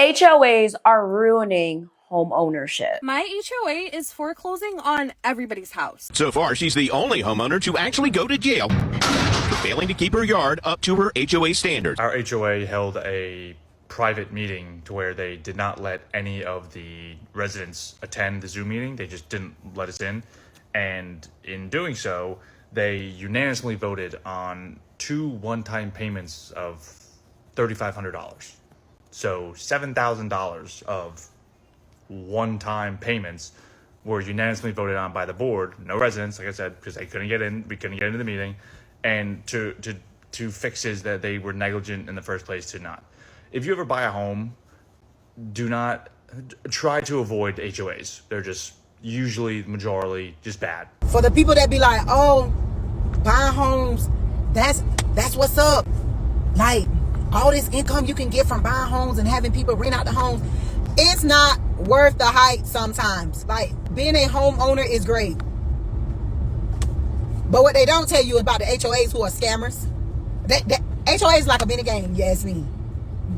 HOAs are ruining home ownership. My HOA is foreclosing on everybody's house. So far, she's the only homeowner to actually go to jail for failing to keep her yard up to her HOA standards. Our HOA held a private meeting to where they did not let any of the residents attend the Zoom meeting. They just didn't let us in. And in doing so, they unanimously voted on 2 one-time payments of $3,500. So $7,000 of one-time payments were unanimously voted on by the board. No residents, like I said, because they couldn't get in. We couldn't get into the meeting, and to fixes that they were negligent in the first place to not. If you ever buy a home, do not try to avoid HOAs. They're just usually majorly just bad. For the people that be like, oh, buying homes, that's what's up. Like, all this income you can get from buying homes and having people rent out the homes, it's not worth the hype sometimes. Like, being a homeowner is great. But what they don't tell you about the HOAs who are scammers, that HOA is like a mini game, you ask me.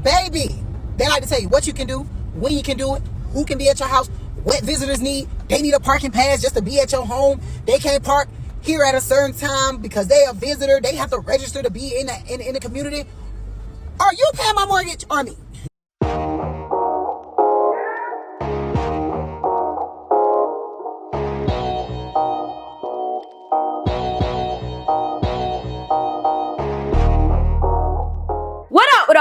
Baby, they like to tell you what you can do, when you can do it, who can be at your house, what visitors need. They need a parking pass just to be at your home. They can't park here at a certain time because they a visitor. They have to register to be in the community. Are you paying my mortgage or me?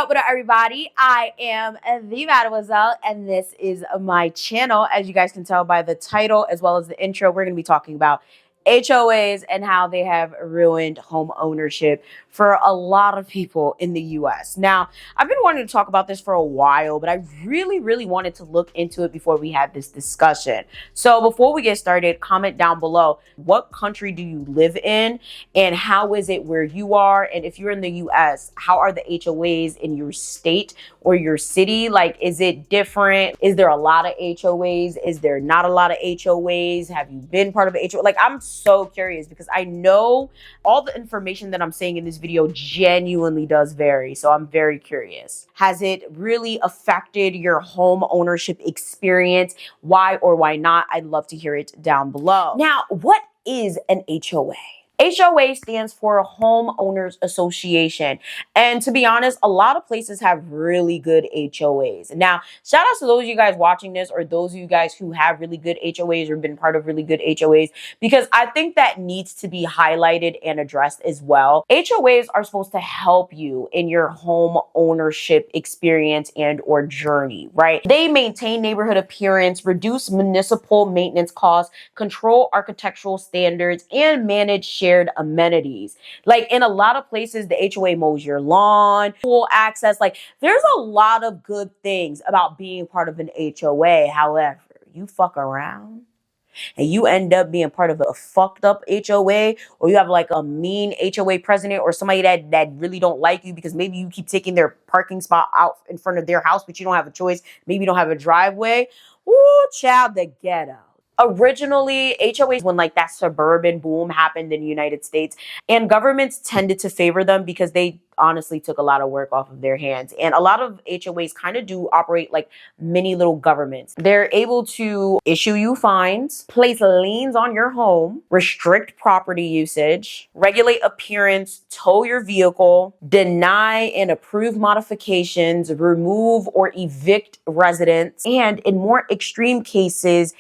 What up, everybody? I am the Mademoiselle, and this is my channel. As you guys can tell by the title as well as the intro, we're going to be talking about HOAs and how they have ruined home ownership for a lot of people in the US. Now, I've been wanting to talk about this for a while, but I really wanted to look into it before we had this discussion. So before we get started, comment down below, what country do you live in and how is it where you are? And if you're in the US, how are the HOAs in your state or your city? Like, is it different? Is there a lot of HOAs? Is there not a lot of HOAs? Have you been part of an HOA? Like, I'm so curious because I know all the information that I'm saying in this video genuinely does vary. So I'm very curious. Has it really affected your home ownership experience? Why or why not? I'd love to hear it down below. Now, what is an HOA? HOA stands for Homeowners Association. And to be honest, a lot of places have really good HOAs. Now, shout out to those of you guys watching this or those of you guys who have really good HOAs or been part of really good HOAs, because I think that needs to be highlighted and addressed as well. HOAs are supposed to help you in your home ownership experience and or journey, right? They maintain neighborhood appearance, reduce municipal maintenance costs, control architectural standards, and manage shared amenities. Like, in a lot of places, the HOA mows your lawn, full access. Like, there's a lot of good things about being part of an HOA. However, you fuck around and you end up being part of a fucked up HOA, or you have like a mean HOA president or somebody that really don't like you because maybe you keep taking their parking spot out in front of their house, but you don't have a choice. Maybe you don't have a driveway. Ooh, child, the ghetto. Originally, HOAs, when like that suburban boom happened in the United States, and governments tended to favor them because they honestly took a lot of work off of their hands. And a lot of HOAs kind of do operate like mini little governments. They're able to issue you fines, place liens on your home, restrict property usage, regulate appearance, tow your vehicle, deny and approve modifications, remove or evict residents, and in more extreme cases,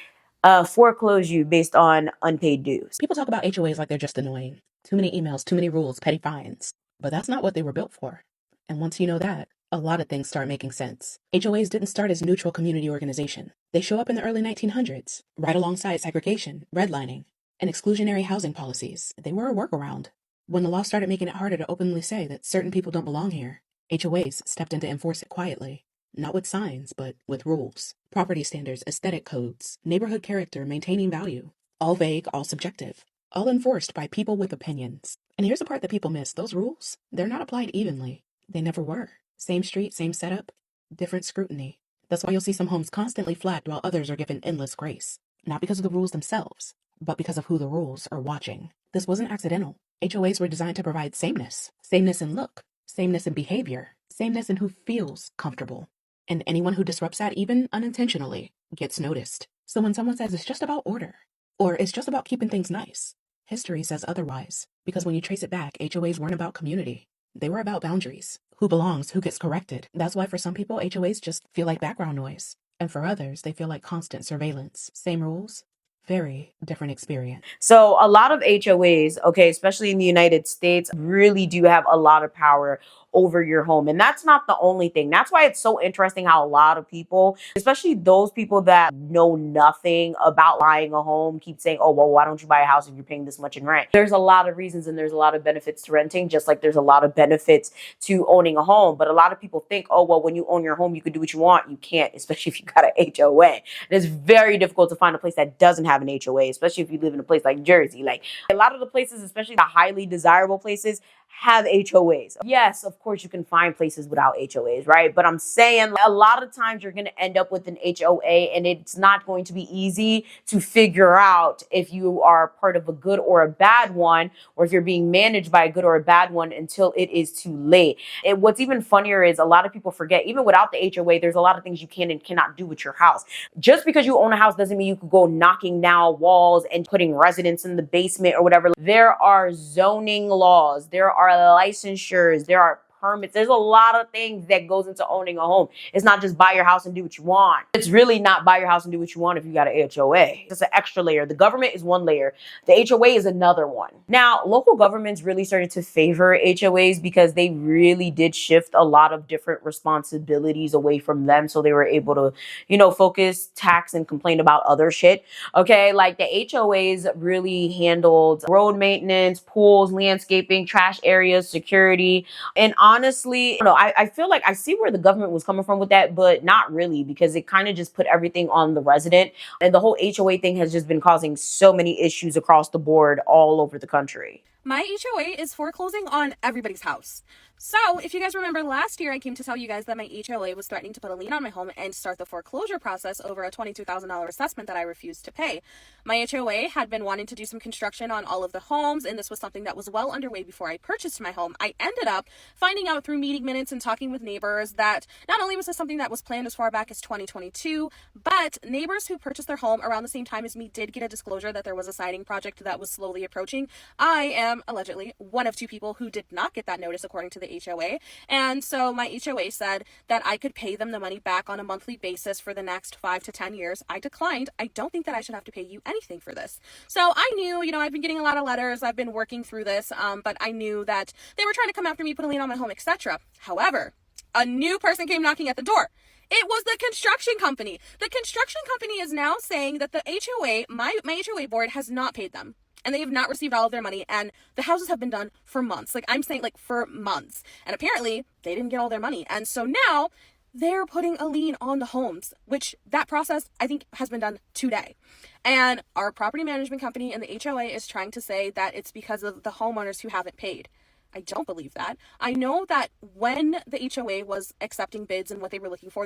foreclose you based on unpaid dues. People talk about HOAs like they're just annoying. Too many emails, too many rules, petty fines. But that's not what they were built for. And once you know that, a lot of things start making sense. HOAs didn't start as neutral community organization. They show up in the early 1900s, right alongside segregation, redlining, and exclusionary housing policies. They were a workaround. When the law started making it harder to openly say that certain people don't belong here, HOAs stepped in to enforce it quietly. Not with signs, but with rules. Property standards, aesthetic codes, neighborhood character, maintaining value. All vague, all subjective. All enforced by people with opinions. And here's the part that people miss. Those rules, they're not applied evenly. They never were. Same street, same setup, different scrutiny. That's why you'll see some homes constantly flagged while others are given endless grace. Not because of the rules themselves, but because of who the rules are watching. This wasn't accidental. HOAs were designed to provide sameness. Sameness in look. Sameness in behavior. Sameness in who feels comfortable. And anyone who disrupts that, even unintentionally, gets noticed. So when someone says it's just about order, or it's just about keeping things nice, history says otherwise. Because when you trace it back, HOAs weren't about community. They were about boundaries. Who belongs, who gets corrected. That's why for some people, HOAs just feel like background noise. And for others, they feel like constant surveillance. Same rules, very different experience. So a lot of HOAs, okay, especially in the United States, really do have a lot of power over your home. And that's not the only thing. That's why it's so interesting how a lot of people, especially those people that know nothing about buying a home, keep saying, oh, well, why don't you buy a house if you're paying this much in rent? There's a lot of reasons and there's a lot of benefits to renting, just like there's a lot of benefits to owning a home. But a lot of people think, oh, well, when you own your home, you can do what you want. You can't, especially if you got an HOA. And it's very difficult to find a place that doesn't have an HOA, especially if you live in a place like Jersey. Like a lot of the places, especially the highly desirable places, have HOAs. Yes, of course you can find places without HOAs, right? But I'm saying a lot of times you're going to end up with an HOA and it's not going to be easy to figure out if you are part of a good or a bad one, or if you're being managed by a good or a bad one until it is too late. And what's even funnier is a lot of people forget, even without the HOA, there's a lot of things you can and cannot do with your house. Just because you own a house doesn't mean you could go knocking down walls and putting residents in the basement or whatever. There are zoning laws. There are licensures. There are permits. There's a lot of things that goes into owning a home. It's not just buy your house and do what you want. It's really not buy your house and do what you want if you got an HOA. It's an extra layer. The government is one layer. The HOA is another one. Now, local governments really started to favor HOAs because they really did shift a lot of different responsibilities away from them. So they were able to, focus, tax, and complain about other shit. Okay, like the HOAs really handled road maintenance, pools, landscaping, trash areas, security, and honestly, I feel like I see where the government was coming from with that, but not really, because it kind of just put everything on the resident. And the whole HOA thing has just been causing so many issues across the board all over the country. My HOA is foreclosing on everybody's house. So if you guys remember last year, I came to tell you guys that my HOA was threatening to put a lien on my home and start the foreclosure process over a $22,000 assessment that I refused to pay. My HOA had been wanting to do some construction on all of the homes, and this was something that was well underway before I purchased my home. I ended up finding out through meeting minutes and talking with neighbors that not only was this something that was planned as far back as 2022, but neighbors who purchased their home around the same time as me did get a disclosure that there was a siding project that was slowly approaching. I am allegedly one of two people who did not get that notice according to the HOA. And so my HOA said that I could pay them the money back on a monthly basis for the next 5 to 10 years. I declined. I don't think that I should have to pay you anything for this. So I knew, I've been getting a lot of letters. I've been working through this, but I knew that they were trying to come after me, put a lien on my home, etc. However, a new person came knocking at the door. It was the construction company. The construction company is now saying that the HOA, my HOA board has not paid them. And they have not received all of their money. And the houses have been done for months. Like I'm saying, for months. And apparently they didn't get all their money. And so now they're putting a lien on the homes, which that process I think has been done today. And our property management company and the HOA is trying to say that it's because of the homeowners who haven't paid. I don't believe that. I know that when the HOA was accepting bids and what they were looking for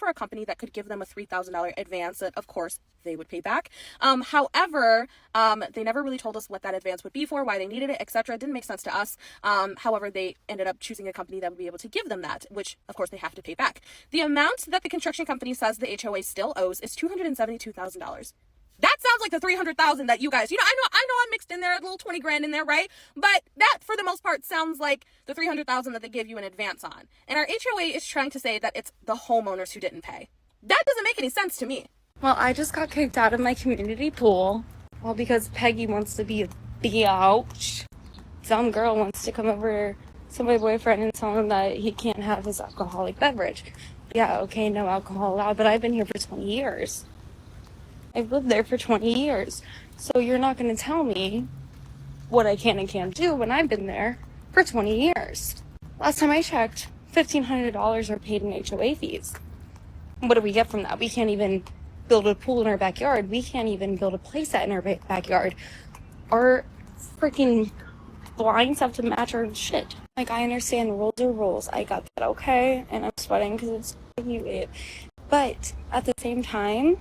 a company that could give them a $3,000 advance that, of course, they would pay back. However, they never really told us what that advance would be for, why they needed it, etc. It didn't make sense to us. However, they ended up choosing a company that would be able to give them that, which, of course, they have to pay back. The amount that the construction company says the HOA still owes is $272,000. That sounds like the $300,000 that you guys, I know I'm mixed in there, a little 20 grand in there, right? But that, for the most part, sounds like the $300,000 that they give you an advance on. And our HOA is trying to say that it's the homeowners who didn't pay. That doesn't make any sense to me. Well, I just got kicked out of my community pool. Well, because Peggy wants to be a biatch. Some girl wants to come over to my boyfriend and tell him that he can't have his alcoholic beverage. Yeah, okay, no alcohol allowed, but I've been here for 20 years. I've lived there for 20 years. So you're not going to tell me what I can and can't do when I've been there for 20 years. Last time I checked, $1,500 are paid in HOA fees. What do we get from that? We can't even build a pool in our backyard. We can't even build a playset in our backyard. Our freaking blinds have to match our shit. Like, I understand rules are rules. I got that, okay? And I'm sweating because it's humid. But at the same time,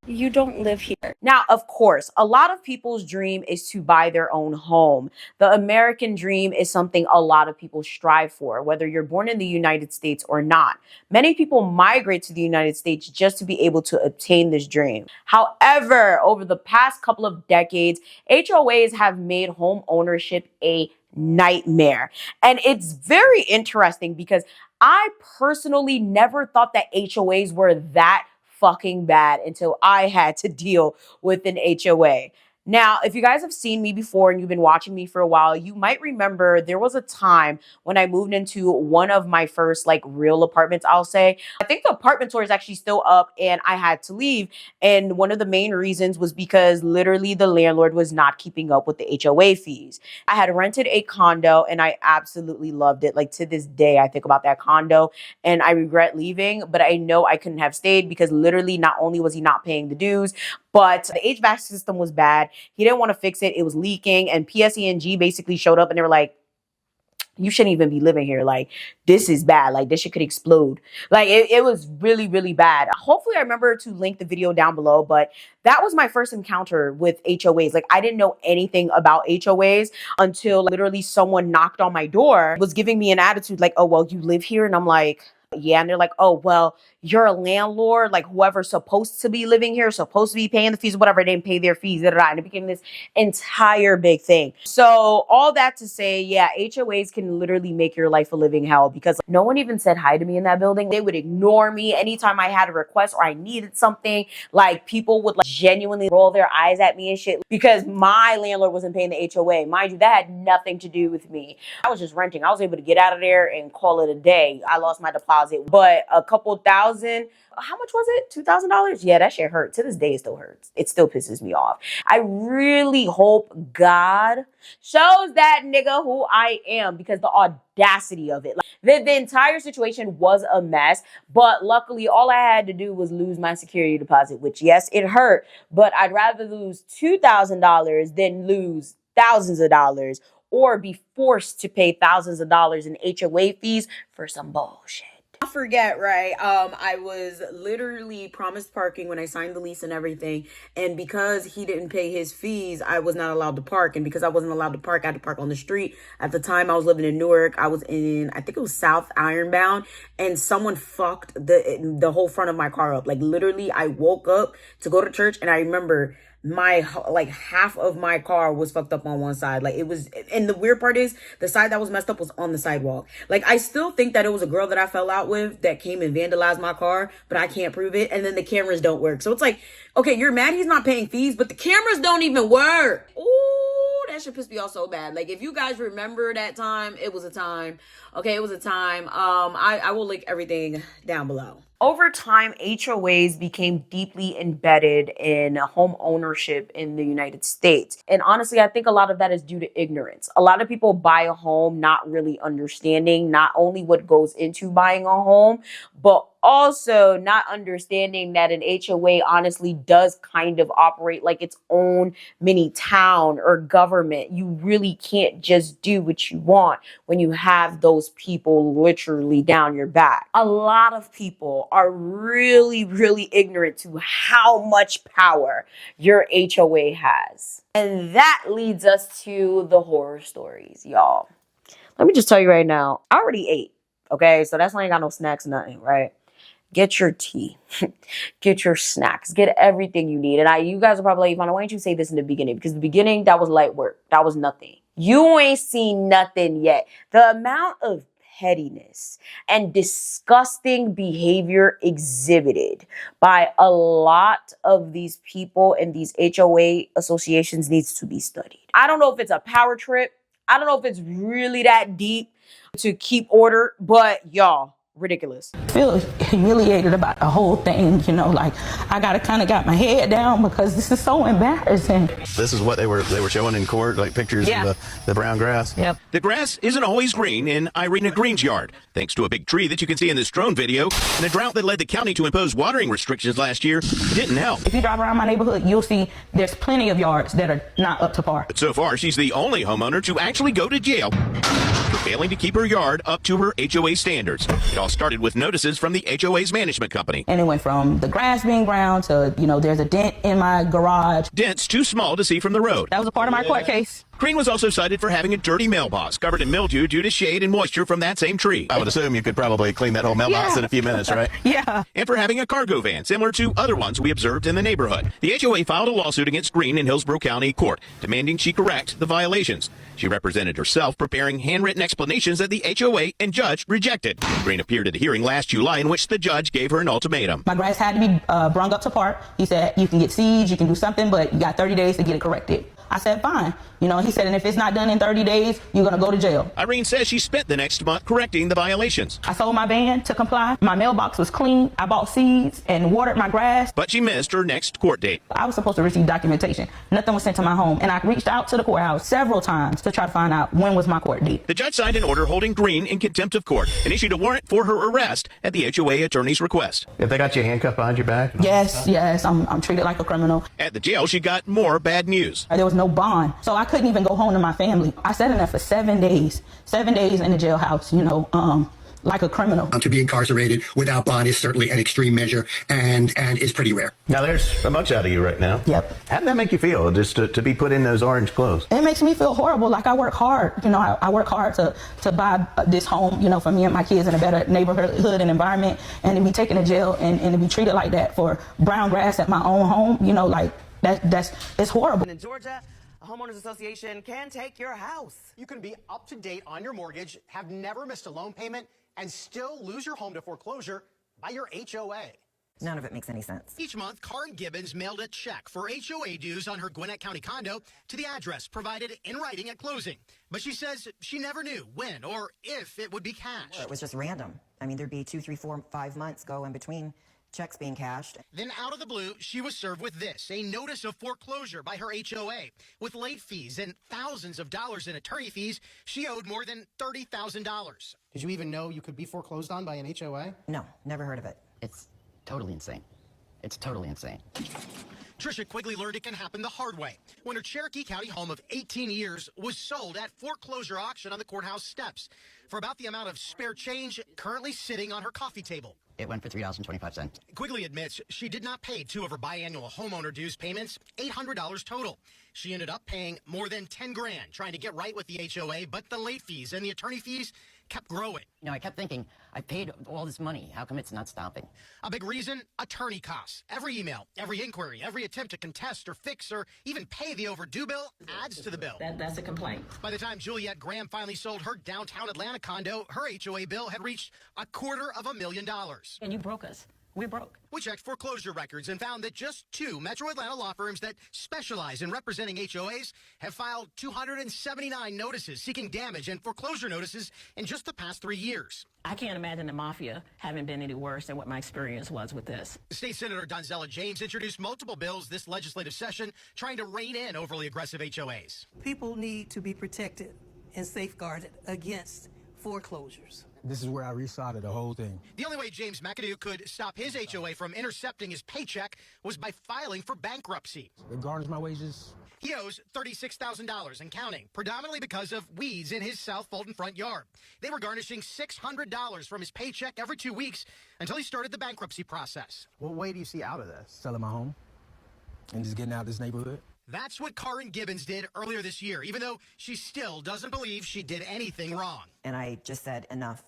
You don't live here. Now, of course, a lot of people's dream is to buy their own home. The American dream is something a lot of people strive for, whether you're born in the United States or not. Many people migrate to the United States just to be able to obtain this dream. However, over the past couple of decades, HOAs have made home ownership a nightmare. And it's very interesting because I personally never thought that HOAs were that fucking bad until I had to deal with an HOA. Now, if you guys have seen me before and you've been watching me for a while, you might remember there was a time when I moved into one of my first like real apartments, I'll say. I think the apartment tour is actually still up and I had to leave. And one of the main reasons was because literally the landlord was not keeping up with the HOA fees. I had rented a condo and I absolutely loved it. Like to this day, I think about that condo and I regret leaving, but I know I couldn't have stayed because literally not only was he not paying the dues, but the HVAC system was bad. He didn't want to fix it. It was leaking. And PSE&G basically showed up and they were like, you shouldn't even be living here. Like, this is bad. Like, this shit could explode. Like, it was really, really bad. Hopefully, I remember to link the video down below. But that was my first encounter with HOAs. Like, I didn't know anything about HOAs until literally someone knocked on my door, was giving me an attitude like, oh, well, you live here? And I'm like, yeah. And they're like, oh, well, you're a landlord. Like whoever's supposed to be living here, supposed to be paying the fees, whatever, they didn't pay their fees. And it became this entire big thing. So all that to say, yeah, HOAs can literally make your life a living hell because no one even said hi to me in that building. They would ignore me anytime I had a request or I needed something. Like people would like genuinely roll their eyes at me and shit because my landlord wasn't paying the HOA. Mind you, that had nothing to do with me. I was just renting. I was able to get out of there and call it a day. I lost my deposit, but a couple thousand. How much was it? $2,000? Yeah, that shit hurt. To this day, it still hurts. It still pisses me off. I really hope God shows that nigga who I am because the audacity of it. Like, the entire situation was a mess, but luckily all I had to do was lose my security deposit, which yes, it hurt, but I'd rather lose $2,000 than lose thousands of dollars or be forced to pay thousands of dollars in HOA fees for some bullshit. I forget, right? I was literally promised parking when I signed the lease and everything. And because he didn't pay his fees, I was not allowed to park. And because I wasn't allowed to park, I had to park on the street. At the time, I was living in Newark. I was in, I think it was South Ironbound. And someone fucked the whole front of my car up. Like literally, I woke up to go to church and I remember my like half of my car was fucked up on one side. Like it was, and the weird part is the side that was messed up was on the sidewalk. Like I still think that it was a girl that I fell out with that came and vandalized my car, but I can't prove it. And then the cameras don't work. So it's like, okay, you're mad he's not paying fees, but the cameras don't even work. Ooh, that should piss me off so bad. Like if you guys remember that time, it was a time. Okay, it was a time. I will link everything down below. Over time, HOAs became deeply embedded in home ownership in the United States. And honestly, I think a lot of that is due to ignorance. A lot of people buy a home not really understanding not only what goes into buying a home, but also not understanding that an HOA honestly does kind of operate like its own mini town or government. You really can't just do what you want when you have those people literally down your back. A lot of people are really, really ignorant to how much power your HOA has. And that leads us to the horror stories, y'all. Let me just tell you right now, I already ate, okay? So that's why I ain't got no snacks, nothing, right? Get your tea, get your snacks, get everything you need. And you guys are probably like, why don't you say this in the beginning? Because the beginning, that was light work. That was nothing. You ain't seen nothing yet. The amount of pettiness and disgusting behavior exhibited by a lot of these people and these HOA associations needs to be studied. I don't know if it's a power trip. I don't know if it's really that deep to keep order, but y'all, ridiculous. Feel humiliated about the whole thing, you know, like I got my head down because this is so embarrassing. This is what they were showing in court, like pictures of the brown grass. Yep. The grass isn't always green in Irina Green's yard, thanks to a big tree that you can see in this drone video, and a drought that led the county to impose watering restrictions last year didn't help. If you drive around my neighborhood, you'll see there's plenty of yards that are not up to par. But so far, she's the only homeowner to actually go to jail for failing to keep her yard up to her HOA standards. It all started with notices from the HOA's management company. And it went from the grass being brown to, there's a dent in my garage. Dents too small to see from the road. That was a part of my court case. Green was also cited for having a dirty mailbox covered in mildew due to shade and moisture from that same tree. I would assume you could probably clean that whole mailbox in a few minutes, right? Yeah. And for having a cargo van similar to other ones we observed in the neighborhood. The HOA filed a lawsuit against Green in Hillsborough County Court, demanding she correct the violations. She represented herself, preparing handwritten explanations that the HOA and judge rejected. Green appeared at a hearing last July in which the judge gave her an ultimatum. My grass had to be brung up to par. He said, you can get seeds, you can do something, but you got 30 days to get it corrected. I said, fine. He said, and if it's not done in 30 days, you're going to go to jail. Irene says she spent the next month correcting the violations. I sold my van to comply. My mailbox was clean. I bought seeds and watered my grass. But she missed her next court date. I was supposed to receive documentation. Nothing was sent to my home. And I reached out to the courthouse several times to try to find out when was my court date. The judge signed an order holding Green in contempt of court and issued a warrant for her arrest at the HOA attorney's request. If they got you handcuffed behind your back? Yes. I'm treated like a criminal. At the jail, she got more bad news. There was no bond. So I couldn't even go home to my family. I sat in there for 7 days. 7 days in the jailhouse, like a criminal. To be incarcerated without bond is certainly an extreme measure and is pretty rare. Now, there's a mugshot of you right now. Yep. How did that make you feel, just to be put in those orange clothes? It makes me feel horrible. Like I work hard. I work hard to buy this home, for me and my kids in a better neighborhood and environment, and to be taken to jail and to be treated like that for brown grass at my own home, it's horrible. In Georgia, a homeowners association can take your house. You can be up to date on your mortgage, have never missed a loan payment, and still lose your home to foreclosure by your HOA. None of it makes any sense. Each month, Karen Gibbons mailed a check for HOA dues on her Gwinnett County condo to the address provided in writing at closing. But she says she never knew when or if it would be cashed. It was just random. There'd be 2, 3, 4, 5 months go in between checks being cashed. Then out of the blue, she was served with this, a notice of foreclosure by her HOA. With late fees and thousands of dollars in attorney fees, she owed more than $30,000. Did you even know you could be foreclosed on by an HOA? No, never heard of it. It's totally insane. It's totally insane. Tricia Quigley learned it can happen the hard way when her Cherokee County home of 18 years was sold at foreclosure auction on the courthouse steps for about the amount of spare change currently sitting on her coffee table. It went for $3.25. Quigley admits she did not pay 2 of her biannual homeowner dues payments, $800 total. She ended up paying more than $10 grand trying to get right with the HOA, but the late fees and the attorney fees kept growing. I kept thinking, I paid all this money. How come it's not stopping? A big reason, attorney costs. Every email, every inquiry, every attempt to contest or fix or even pay the overdue bill adds to the bill. That's a complaint. By the time Juliette Graham finally sold her downtown Atlanta condo, her HOA bill had reached $250,000. And you broke us. We're broke. We checked foreclosure records and found that just 2 Metro Atlanta law firms that specialize in representing HOAs have filed 279 notices seeking damage and foreclosure notices in just the past 3 years. I can't imagine the mafia having been any worse than what my experience was with this. State Senator Donzella James introduced multiple bills this legislative session trying to rein in overly aggressive HOAs. People need to be protected and safeguarded against foreclosures. This is where I restarted the whole thing. The only way James McAdoo could stop his HOA from intercepting his paycheck was by filing for bankruptcy. They garnished my wages. He owes $36,000 and counting, predominantly because of weeds in his South Fulton front yard. They were garnishing $600 from his paycheck every 2 weeks until he started the bankruptcy process. What way do you see out of this? Selling my home and just getting out of this neighborhood? That's what Karen Gibbons did earlier this year, even though she still doesn't believe she did anything wrong. And I just said, enough.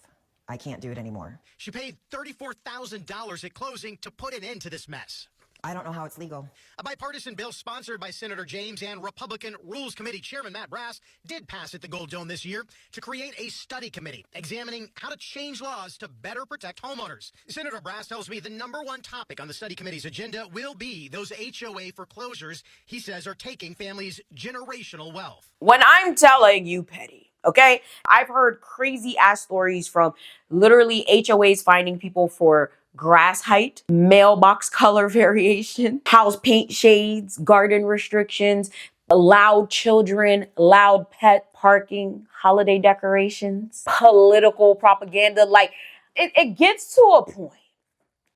I can't do it anymore. She paid $34,000 at closing to put an end to this mess. I don't know how it's legal. A bipartisan bill sponsored by Senator James and Republican Rules Committee Chairman Matt Brass did pass at the Gold Dome this year to create a study committee examining how to change laws to better protect homeowners. Senator Brass tells me the #1 topic on the study committee's agenda will be those HOA foreclosures he says are taking families' generational wealth. When I'm telling you, Petty, okay, I've heard crazy ass stories from literally HOAs finding people for grass height, mailbox color variation, house paint shades, garden restrictions, loud children, loud pet parking, holiday decorations, political propaganda. Like, it gets to a point.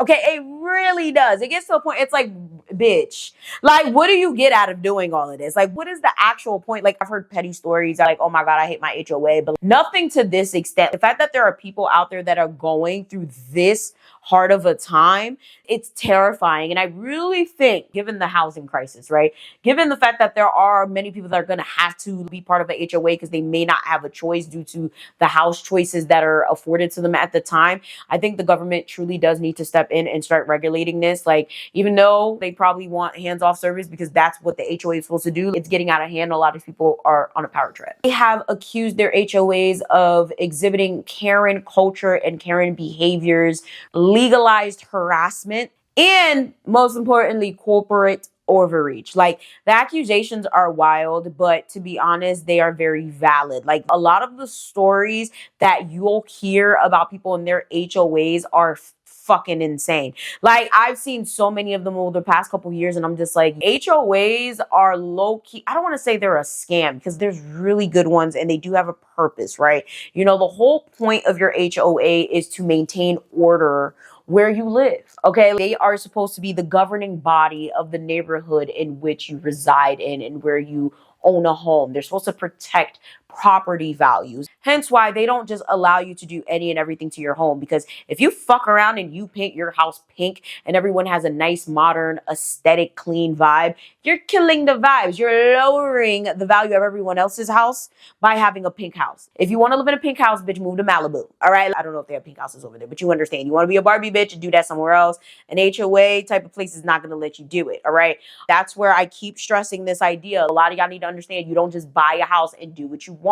Okay, it really does. It gets to a point. It's like bitch. Like, what do you get out of doing all of this? Like, what is the actual point? Like, I've heard petty stories like, oh my God, I hate my HOA, but nothing to this extent. The fact that there are people out there that are going through this hard of a time, it's terrifying. And I really think, given the housing crisis, right? Given the fact that there are many people that are going to have to be part of a HOA because they may not have a choice due to the house choices that are afforded to them at the time, I think the government truly does need to step in and start regulating this. Like, even though they probably want hands-off service because that's what the HOA is supposed to do, it's getting out of hand. A lot of people are on a power trip. They have accused their HOAs of exhibiting Karen culture and Karen behaviors, legalized harassment, and most importantly, corporate overreach. Like, the accusations are wild, but to be honest, they are very valid. Like, a lot of the stories that you'll hear about people in their HOAs are fucking insane. Like, I've seen so many of them over the past couple years, and I'm just like, HOAs are low key. I don't want to say they're a scam because there's really good ones and they do have a purpose, right? You know, the whole point of your HOA is to maintain order where you live, okay? They are supposed to be the governing body of the neighborhood in which you reside in and where you own a home. They're supposed to protect property values. Hence why they don't just allow you to do any and everything to your home. Because if you fuck around and you paint your house pink and everyone has a nice, modern, aesthetic, clean vibe, you're killing the vibes. You're lowering the value of everyone else's house by having a pink house. If you want to live in a pink house, bitch, move to Malibu. All right? I don't know if they have pink houses over there, but you understand. You want to be a Barbie bitch and do that somewhere else. An HOA type of place is not going to let you do it. All right? That's where I keep stressing this idea. A lot of y'all need to understand you don't just buy a house and do what you want.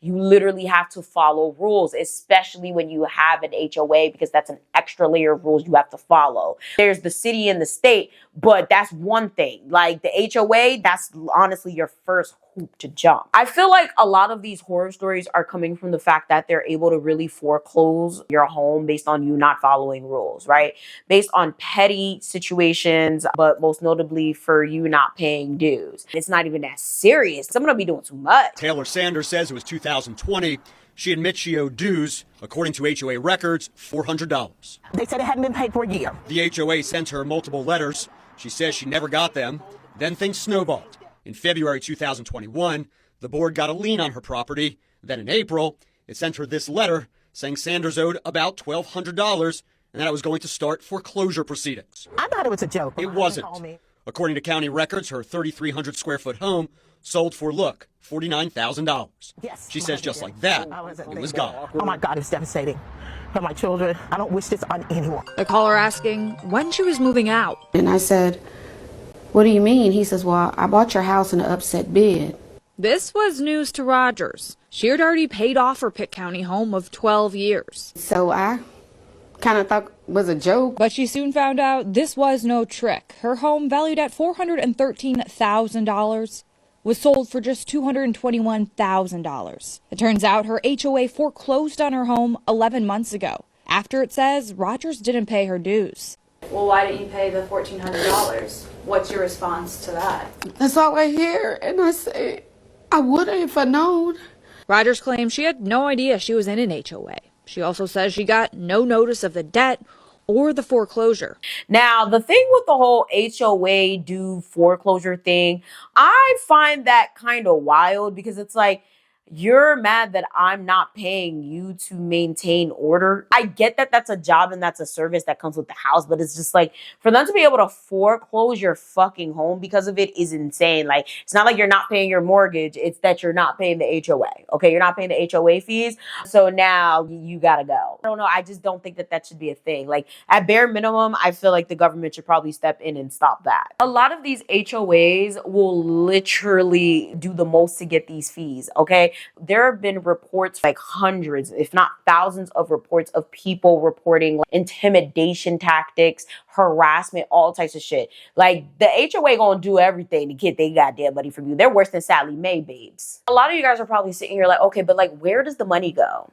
You literally have to follow rules, especially when you have an HOA, because that's an extra layer of rules you have to follow. There's the city and the state, but that's one thing. Like, the HOA, that's honestly your first hoop to jump. I feel like a lot of these horror stories are coming from the fact that they're able to really foreclose your home based on you not following rules, right? Based on petty situations, but most notably for you not paying dues. It's not even that serious. Someone will be doing too much. Taylor Sanders says it was 2020. She admits she owed dues, according to HOA records, $400. They said it hadn't been paid for a year. The HOA sent her multiple letters. She says she never got them. Then things snowballed. In February 2021, the board got a lien on her property. Then in April, it sent her this letter saying Sanders owed about $1,200 and that it was going to start foreclosure proceedings. I thought it was a joke. It wasn't. According to county records, her 3,300 square foot home sold for, look, $49,000. Yes. She says just like that, it was gone. Oh my God, it's devastating for my children. I don't wish this on anyone. The caller asking when she was moving out. And I said, what do you mean? He says, well, I bought your house in an upset bid. This was news to Rogers. She had already paid off her Pitt County home of 12 years. So I kind of thought it was a joke. But she soon found out this was no trick. Her home, valued at $413,000, was sold for just $221,000. It turns out her HOA foreclosed on her home 11 months ago, after it says Rogers didn't pay her dues. Well, why didn't you pay the $1,400? What's your response to that? That's all I hear. And I say, I would have if I known. Rogers claims she had no idea she was in an HOA. She also says she got no notice of the debt or the foreclosure. Now, the thing with the whole HOA due foreclosure thing, I find that kind of wild because it's like, you're mad that I'm not paying you to maintain order. I get that that's a job and that's a service that comes with the house, but it's just like, for them to be able to foreclose your fucking home because of it is insane. Like, it's not like you're not paying your mortgage. It's that you're not paying the HOA. Okay, you're not paying the HOA fees. So now you gotta go. I don't know. I just don't think that that should be a thing. Like, at bare minimum, I feel like the government should probably step in and stop that. A lot of these HOAs will literally do the most to get these fees, okay? There have been reports, like hundreds, if not thousands of reports of people reporting like, intimidation tactics, harassment, all types of shit. Like, the HOA gonna do everything to get their goddamn money from you. They're worse than Sally Mae babes. A lot of you guys are probably sitting here like, okay, but like, where does the money go?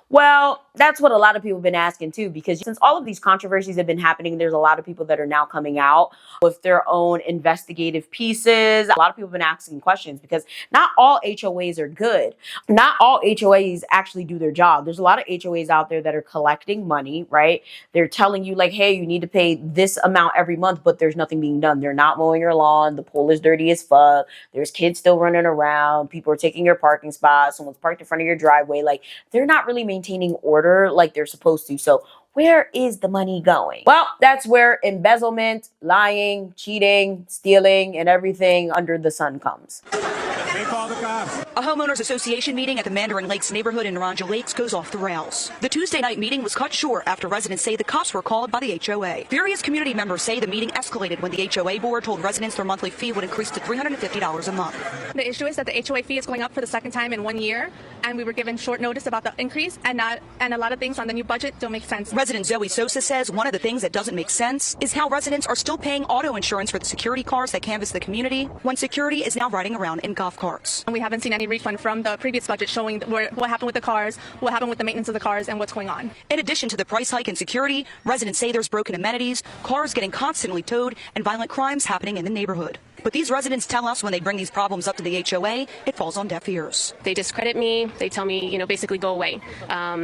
Well, that's what a lot of people have been asking too, because since all of these controversies have been happening, there's a lot of people that are now coming out with their own investigative pieces. A lot of people have been asking questions because not all HOAs are good. Not all HOAs actually do their job. There's a lot of HOAs out there that are collecting money, right? They're telling you like, hey, you need to pay this amount every month, but there's nothing being done. They're not mowing your lawn. The pool is dirty as fuck. There's kids still running around. People are taking your parking spot. Someone's parked in front of your driveway. Like, they're not really maintaining order like they're supposed to. So where is the money going? Well, that's where embezzlement, lying, cheating, stealing, and everything under the sun comes. A homeowners association meeting at the Mandarin Lakes neighborhood in Naranja Lakes goes off the rails. The Tuesday night meeting was cut short after residents say the cops were called by the HOA. Various community members say the meeting escalated when the HOA board told residents their monthly fee would increase to $350 a month. The issue is that the HOA fee is going up for the second time in 1 year, and we were given short notice about the increase, and a lot of things on the new budget don't make sense. Resident Zoe Sosa says one of the things that doesn't make sense is how residents are still paying auto insurance for the security cars that canvass the community when security is now riding around in golf carts. And we haven't seen any refund from the previous budget showing what happened with the cars, what happened with the maintenance of the cars, and what's going on. In addition to the price hike in security, residents say there's broken amenities, cars getting constantly towed, and violent crimes happening in the neighborhood. But these residents tell us when they bring these problems up to the HOA, it falls on deaf ears. They discredit me. They tell me, basically go away.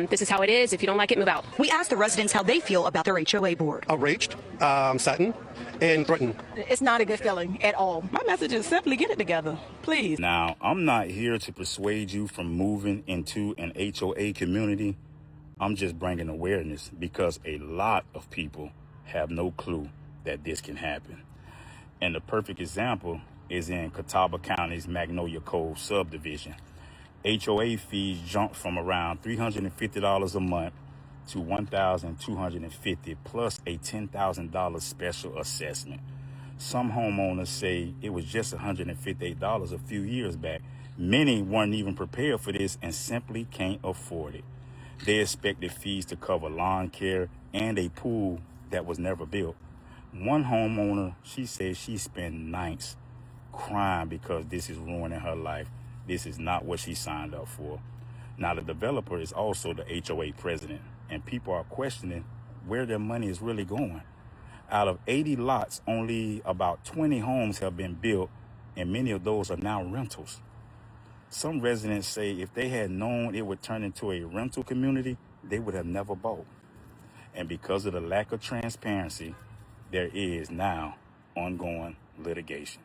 This is how it is. If you don't like it, move out. We asked the residents how they feel about their HOA board. Outraged, saddened, and threatened. It's not a good feeling at all. My message is simply get it together, please. Now, I'm not here to persuade you from moving into an HOA community. I'm just bringing awareness because a lot of people have no clue that this can happen. And the perfect example is in Catawba County's Magnolia Cove subdivision. HOA fees jumped from around $350 a month to $1,250 plus a $10,000 special assessment. Some homeowners say it was just $158 a few years back. Many weren't even prepared for this and simply can't afford it. They expected fees to cover lawn care and a pool that was never built. One homeowner, she says she spent nights crying because this is ruining her life. This is not what she signed up for. Now, the developer is also the HOA president, and people are questioning where their money is really going. Out of 80 lots, only about 20 homes have been built, and many of those are now rentals. Some residents say if they had known it would turn into a rental community, they would have never bought. And because of the lack of transparency, there is now ongoing litigation.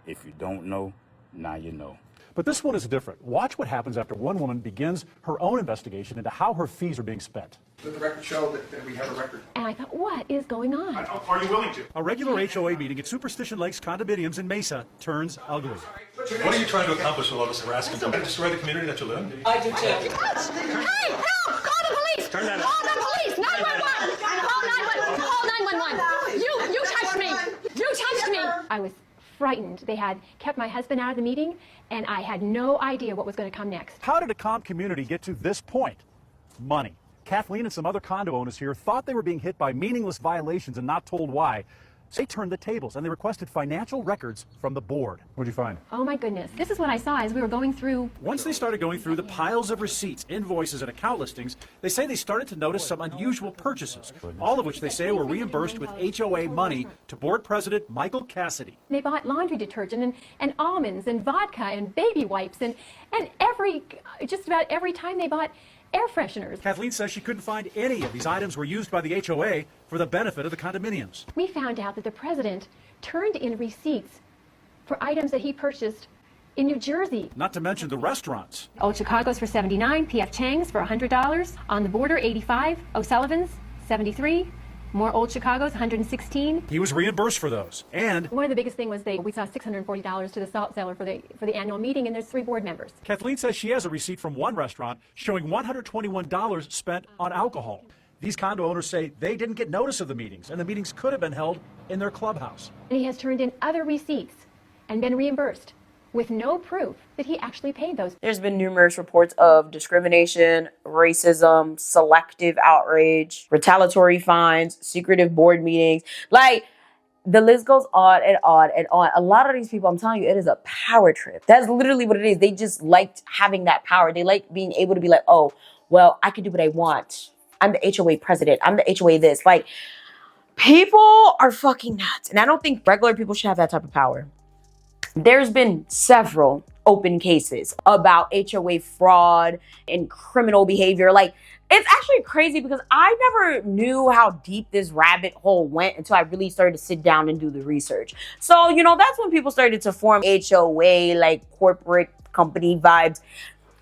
If you don't know, now you know. But this one is different. Watch what happens after one woman begins her own investigation into how her fees are being spent. Let the record show that we have a record. And I thought, what is going on? Are you willing to? A regular HOA meeting at Superstition Lakes condominiums in Mesa turns ugly. What are you trying to accomplish with all this harassment? To destroy the community that you live in? I do too. Hey, help! Call the police! Turn that Call the police! 911! Call 911! You touched me! You touched me! I was frightened. They had kept my husband out of the meeting, and I had no idea what was going to come next. How did a calm community get to this point? Money. Kathleen and some other condo owners here thought they were being hit by meaningless violations and not told why. So they turned the tables and they requested financial records from the board. What'd you find? Oh my goodness. This is what I saw as we were going through. Once they started going through the piles of receipts, invoices, and account listings, they say they started to notice some unusual purchases, all of which they say were reimbursed with HOA money to board president Michael Cassidy. They bought laundry detergent and almonds and vodka and baby wipes and just about every time they bought air fresheners. Kathleen says she couldn't find any of these items were used by the HOA for the benefit of the condominiums. We found out that the president turned in receipts for items that he purchased in New Jersey. Not to mention the restaurants. Old Chicago's for $79, P.F. Chang's for $100, On the Border $85, O'Sullivan's $73, more Old Chicago's $116. He was reimbursed for those. And one of the biggest thing was we saw $640 to the salt cellar for the annual meeting, and there's 3 board members. Kathleen says she has a receipt from one restaurant showing $121 spent on alcohol. These condo owners say they didn't get notice of the meetings, and the meetings could have been held in their clubhouse. And he has turned in other receipts and been reimbursed with no proof that he actually paid those. There's been numerous reports of discrimination, racism, selective outrage, retaliatory fines, secretive board meetings. Like, the list goes on and on and on. A lot of these people, I'm telling you, it is a power trip. That's literally what it is. They just liked having that power. They like being able to be like, oh, well, I can do what I want. I'm the HOA president. I'm the HOA this. Like, people are fucking nuts. And I don't think regular people should have that type of power. There's been several open cases about HOA fraud and criminal behavior. Like, it's actually crazy because I never knew how deep this rabbit hole went until I really started to sit down and do the research. So, you know, that's when people started to form HOA, like corporate company vibes.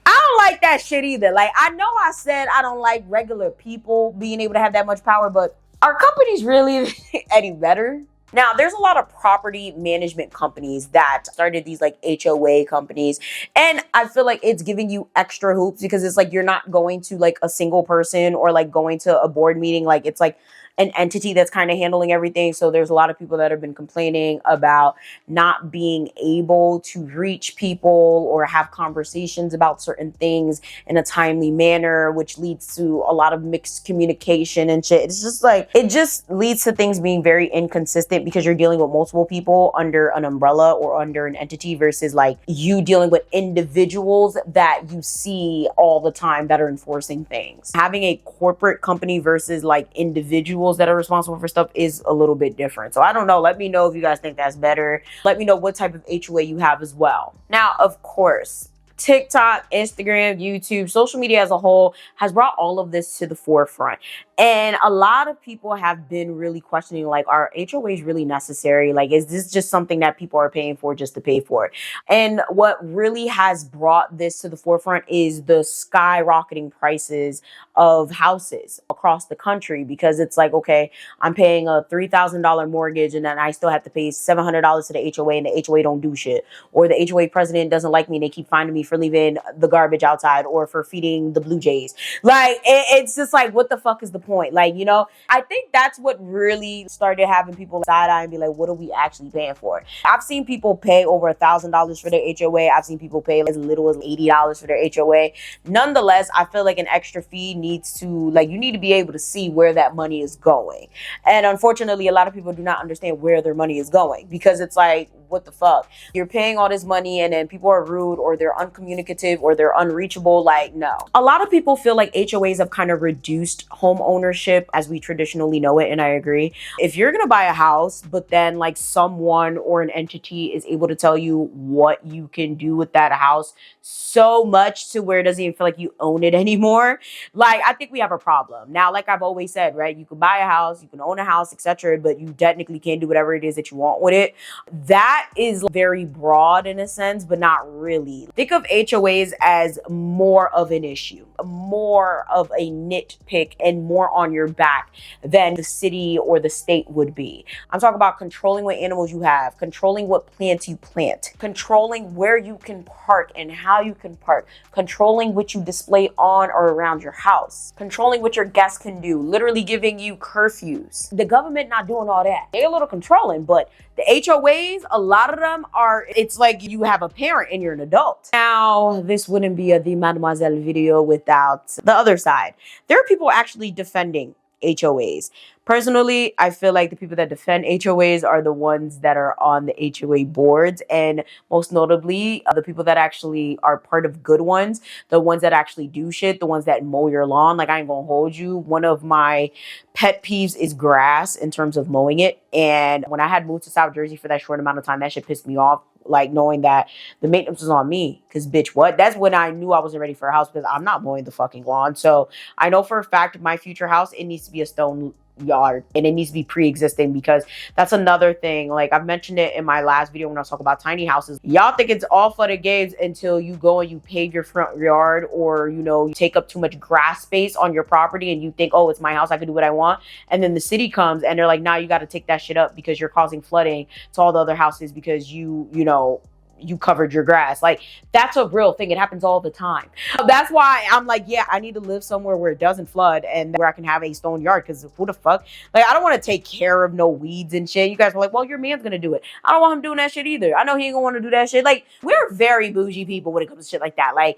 I don't like that shit either. Like, I know I said I don't like regular people being able to have that much power, but are companies really any better? Now, there's a lot of property management companies that started these like HOA companies. And I feel like it's giving you extra hoops because it's like you're not going to like a single person or like going to a board meeting. Like, it's like an entity that's kind of handling everything. So there's a lot of people that have been complaining about not being able to reach people or have conversations about certain things in a timely manner, which leads to a lot of mixed communication and shit. It's just like, it just leads to things being very inconsistent because you're dealing with multiple people under an umbrella or under an entity versus like you dealing with individuals that you see all the time that are enforcing things. Having a corporate company versus like individuals that are responsible for stuff is a little bit different. So I don't know. Let me know if you guys think that's better. Let me know what type of HOA you have as well. Now, of course, TikTok, Instagram, YouTube, social media as a whole has brought all of this to the forefront. And a lot of people have been really questioning, like, are HOAs really necessary? Like, is this just something that people are paying for just to pay for it? And what really has brought this to the forefront is the skyrocketing prices of houses across the country, because it's like, okay, I'm paying a $3,000 mortgage and then I still have to pay $700 to the HOA and the HOA don't do shit. Or the HOA president doesn't like me and they keep finding me for leaving the garbage outside or for feeding the Blue Jays. Like, it's just like, what the fuck is the point? Like, you know, I think that's what really started having people side eye and be like, what are we actually paying for? I've seen people pay over $1,000 for their HOA. I've seen people pay as little as $80 for their HOA. Nonetheless, I feel like an extra fee needs to, like, you need to be able to see where that money is going. And unfortunately, a lot of people do not understand where their money is going, because it's like, what the fuck? You're paying all this money and then people are rude or they're uncommunicative or they're unreachable. Like, no. A lot of people feel like HOAs have kind of reduced home ownership as we traditionally know it, and I agree. If you're gonna buy a house, but then like someone or an entity is able to tell you what you can do with that house so much to where it doesn't even feel like you own it anymore, like, I think we have a problem. Now, like I've always said, right, you can buy a house, you can own a house, etc., but you technically can't do whatever it is that you want with it. That is very broad in a sense, but not really. Think of HOAs as more of an issue, more of a nitpick, and more on your back than the city or the state would be. I'm talking about controlling what animals you have, controlling what plants you plant, controlling where you can park and how you can park, controlling what you display on or around your house, controlling what your guests can do, literally giving you curfews. The government not doing all that. They're a little controlling, but the HOAs, a lot of them are, it's like you have a parent and you're an adult. Now, this wouldn't be the Mademoiselle video without the other side. There are people actually defending HOAs. Personally, I feel like the people that defend HOAs are the ones that are on the HOA boards, and most notably, the people that actually are part of good ones, the ones that actually do shit, the ones that mow your lawn. Like, I ain't gonna hold you. One of my pet peeves is grass in terms of mowing it. And when I had moved to South Jersey for that short amount of time, that shit pissed me off. Like, knowing that the maintenance was on me, because bitch, what? That's when I knew I wasn't ready for a house, because I'm not mowing the fucking lawn. So I know for a fact my future house, it needs to be a stone yard and it needs to be pre-existing, because that's another thing. Like, I've mentioned it in my last video when I was talking about tiny houses. Y'all think it's all fun and games until you go and you pave your front yard, or, you know, you take up too much grass space on your property and you think, oh, it's my house, I can do what I want. And then the city comes and they're like, nah, you got to take that shit up because you're causing flooding to all the other houses because you know, you covered your grass. Like, that's a real thing. It happens all the time. That's why I'm like, yeah, I need to live somewhere where it doesn't flood and where I can have a stone yard, because who the fuck? Like, I don't want to take care of no weeds and shit. You guys are like, well, your man's gonna do it. I don't want him doing that shit either. I know he ain't gonna want to do that shit. Like, we're very bougie people when it comes to shit like that. Like,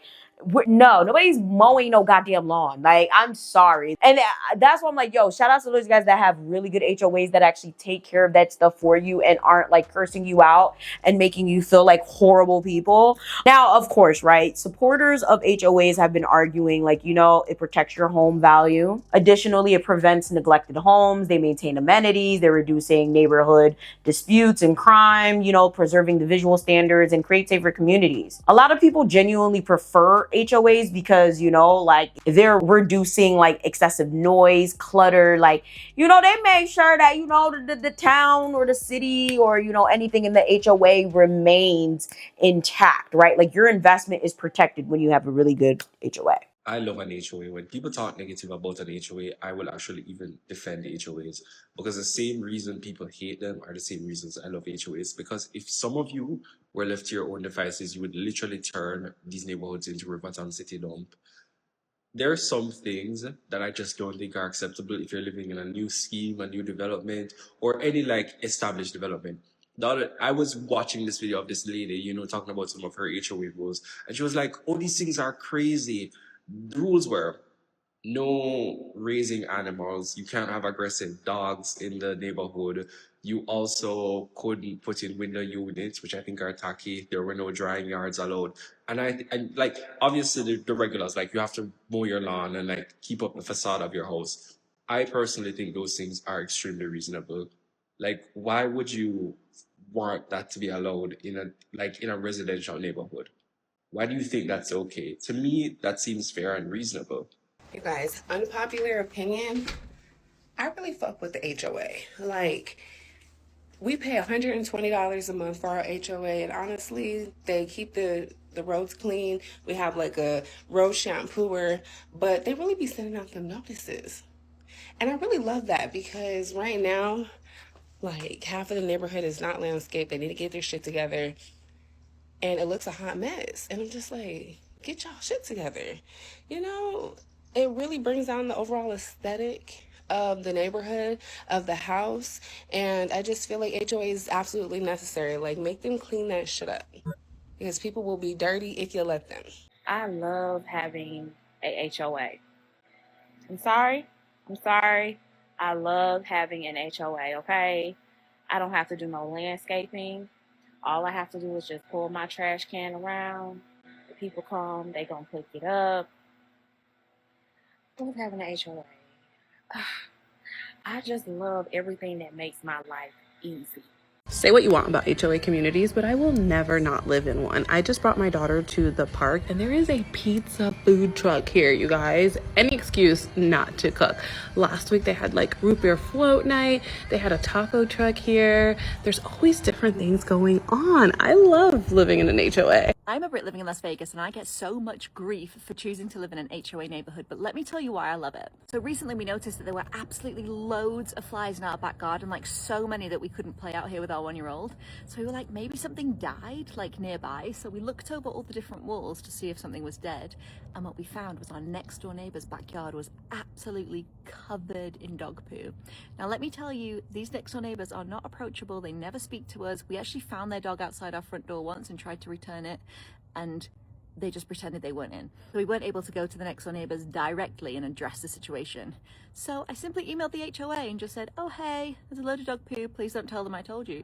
No, nobody's mowing no goddamn lawn. Like, I'm sorry. And that's why I'm like, yo, shout out to those guys that have really good HOAs that actually take care of that stuff for you and aren't like cursing you out and making you feel like horrible people. Now, of course, right, supporters of HOAs have been arguing, like, you know, it protects your home value. Additionally, it prevents neglected homes. They maintain amenities. They're reducing neighborhood disputes and crime, you know, preserving the visual standards and create safer communities. A lot of people genuinely prefer HOAs because, you know, like they're reducing like excessive noise, clutter, like, you know, they make sure that, you know, the town or the city or, you know, anything in the HOA remains intact, right? Like your investment is protected when you have a really good HOA. I love an HOA. When people talk negative about an HOA, I will actually even defend the HOAs because the same reason people hate them are the same reasons I love HOAs. Because if some of you were left to your own devices, you would literally turn these neighborhoods into Riverton City dump. There are some things that I just don't think are acceptable if you're living in a new scheme, a new development, or any like established development. I was watching this video of this lady, you know, talking about some of her HOA rules, and she was like, "Oh, these things are crazy." The rules were no raising animals. You can't have aggressive dogs in the neighborhood. You also couldn't put in window units, which I think are tacky. There were no drying yards allowed. And like, obviously the regulars, like you have to mow your lawn and like keep up the facade of your house. I personally think those things are extremely reasonable. Like, why would you want that to be allowed in a residential neighborhood? Why do you think that's okay? To me, that seems fair and reasonable. You guys, unpopular opinion, I really fuck with the HOA. Like, we pay $120 a month for our HOA, and honestly, they keep the roads clean. We have like a road shampooer, but they really be sending out them notices. And I really love that because right now, like half of the neighborhood is not landscaped. They need to get their shit together. And it looks a hot mess. And I'm just like, get y'all shit together. You know, it really brings down the overall aesthetic of the neighborhood, of the house. And I just feel like HOA is absolutely necessary. Like, make them clean that shit up. Because people will be dirty if you let them. I love having a HOA. I'm sorry. I love having an HOA, okay? I don't have to do no landscaping. All I have to do is just pull my trash can around. The people come, they gonna pick it up. I love having an HOA. I just love everything that makes my life easy. Say what you want about HOA communities, but I will never not live in one. I just brought my daughter to the park and there is a pizza food truck here, you guys. Any excuse not to cook. Last week they had like root beer float night. They had a taco truck here. There's always different things going on. I love living in an HOA. I'm a Brit living in Las Vegas and I get so much grief for choosing to live in an HOA neighborhood, but let me tell you why I love it. So recently we noticed that there were absolutely loads of flies in our back garden, like so many that we couldn't play out here with our 1-year-old. So we were like, maybe something died like nearby. So we looked over all the different walls to see if something was dead. And what we found was our next door neighbor's backyard was absolutely covered in dog poo. Now let me tell you, these next door neighbors are not approachable. They never speak to us. We actually found their dog outside our front door once and tried to return it, and they just pretended they weren't in. So we weren't able to go to the next door neighbors directly and address the situation. So I simply emailed the HOA and just said, oh hey, there's a load of dog poo, please don't tell them I told you.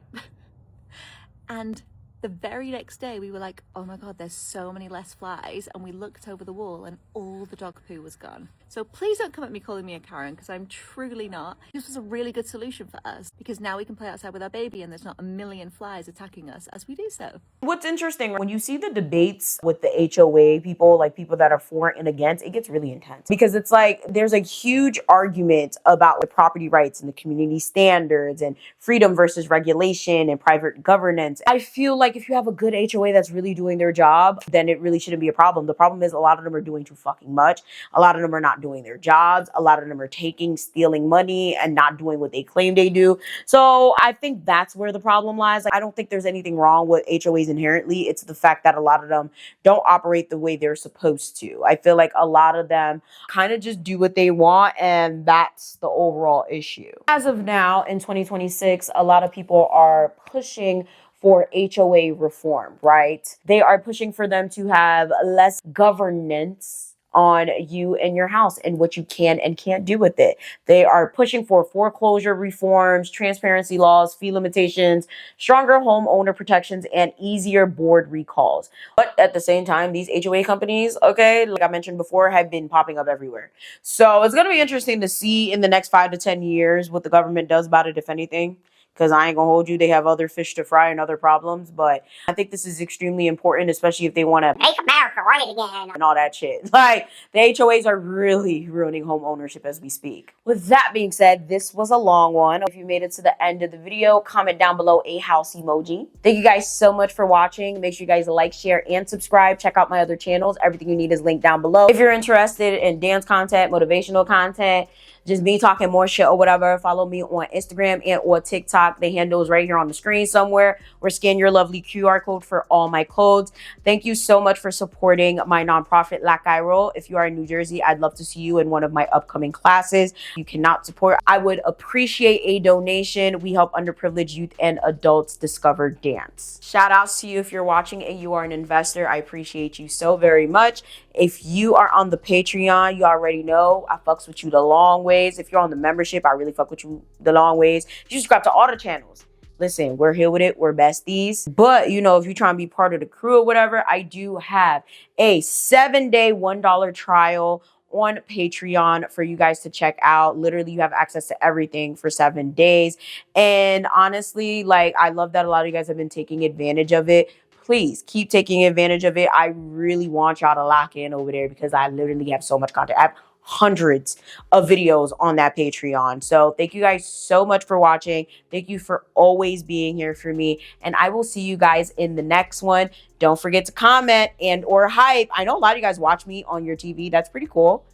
And the very next day we were like, oh my God, there's so many less flies. And we looked over the wall and all the dog poo was gone. So please don't come at me calling me a Karen, because I'm truly not. This was a really good solution for us because now we can play outside with our baby and there's not a million flies attacking us as we do so. What's interesting, when you see the debates with the HOA people, like people that are for and against, it gets really intense because it's like there's a huge argument about the property rights and the community standards and freedom versus regulation and private governance. I feel like if you have a good HOA that's really doing their job, then it really shouldn't be a problem. The problem is a lot of them are doing too fucking much. A lot of them are not doing their jobs. A lot of them are stealing money and not doing what they claim they do. So I think that's where the problem lies. Like, I don't think there's anything wrong with HOAs inherently. It's the fact that a lot of them don't operate the way they're supposed to. I feel like a lot of them kind of just do what they want, and that's the overall issue. As of now, in 2026, a lot of people are pushing for HOA reform, right? They are pushing for them to have less governance on you and your house and what you can and can't do with it. They are pushing for foreclosure reforms, transparency laws, fee limitations, stronger homeowner protections, and easier board recalls. But at the same time, these HOA companies, okay, like I mentioned before, have been popping up everywhere. So it's going to be interesting to see in the next 5 to 10 years what the government does about it, if anything. Because I ain't gonna hold you, they have other fish to fry and other problems. But I think this is extremely important, especially if they want to make America right again and all that shit. Like, the HOAs are really ruining home ownership as we speak. With that being said, this was a long one. If you made it to the end of the video, comment down below a house emoji. Thank you guys so much for watching. Make sure you guys like, share, and subscribe. Check out my other channels. Everything you need is linked down below. If you're interested in dance content, motivational content, just me talking more shit or whatever, follow me on Instagram and or TikTok. The handle is right here on the screen somewhere, or scan your lovely QR code for all my codes. Thank you so much for supporting my nonprofit, LakayRo. If you are in New Jersey, I'd love to see you in one of my upcoming classes. You cannot support, I would appreciate a donation. We help underprivileged youth and adults discover dance. Shout outs to you if you're watching and you are an investor. I appreciate you so very much. If you are on the Patreon, you already know I fucks with you the long ways. If you're on the membership, I really fuck with you the long ways. You subscribe to all the channels. Listen, we're here with it. We're besties. But, you know, if you're trying to be part of the crew or whatever, I do have a 7-day $1 trial on Patreon for you guys to check out. Literally, you have access to everything for 7 days. And honestly, like, I love that a lot of you guys have been taking advantage of it. Please keep taking advantage of it. I really want y'all to lock in over there because I literally have so much content. I have hundreds of videos on that Patreon. So thank you guys so much for watching. Thank you for always being here for me. And I will see you guys in the next one. Don't forget to comment and or hype. I know a lot of you guys watch me on your TV. That's pretty cool.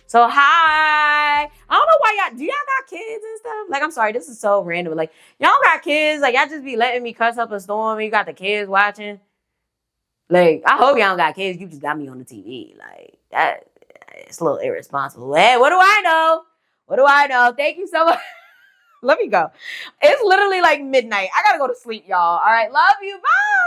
So hi. I don't know why y'all, do y'all got kids and stuff? Like, I'm sorry, this is so random. Like, y'all got kids? Like, y'all just be letting me cuss up a storm. You got the kids watching? Like, I hope y'all don't got kids. You just got me on the TV. Like, that, it's a little irresponsible. Hey, what do I know? What do I know? Thank you so much. Let me go. It's literally like midnight. I gotta go to sleep, y'all. All right, love you. Bye.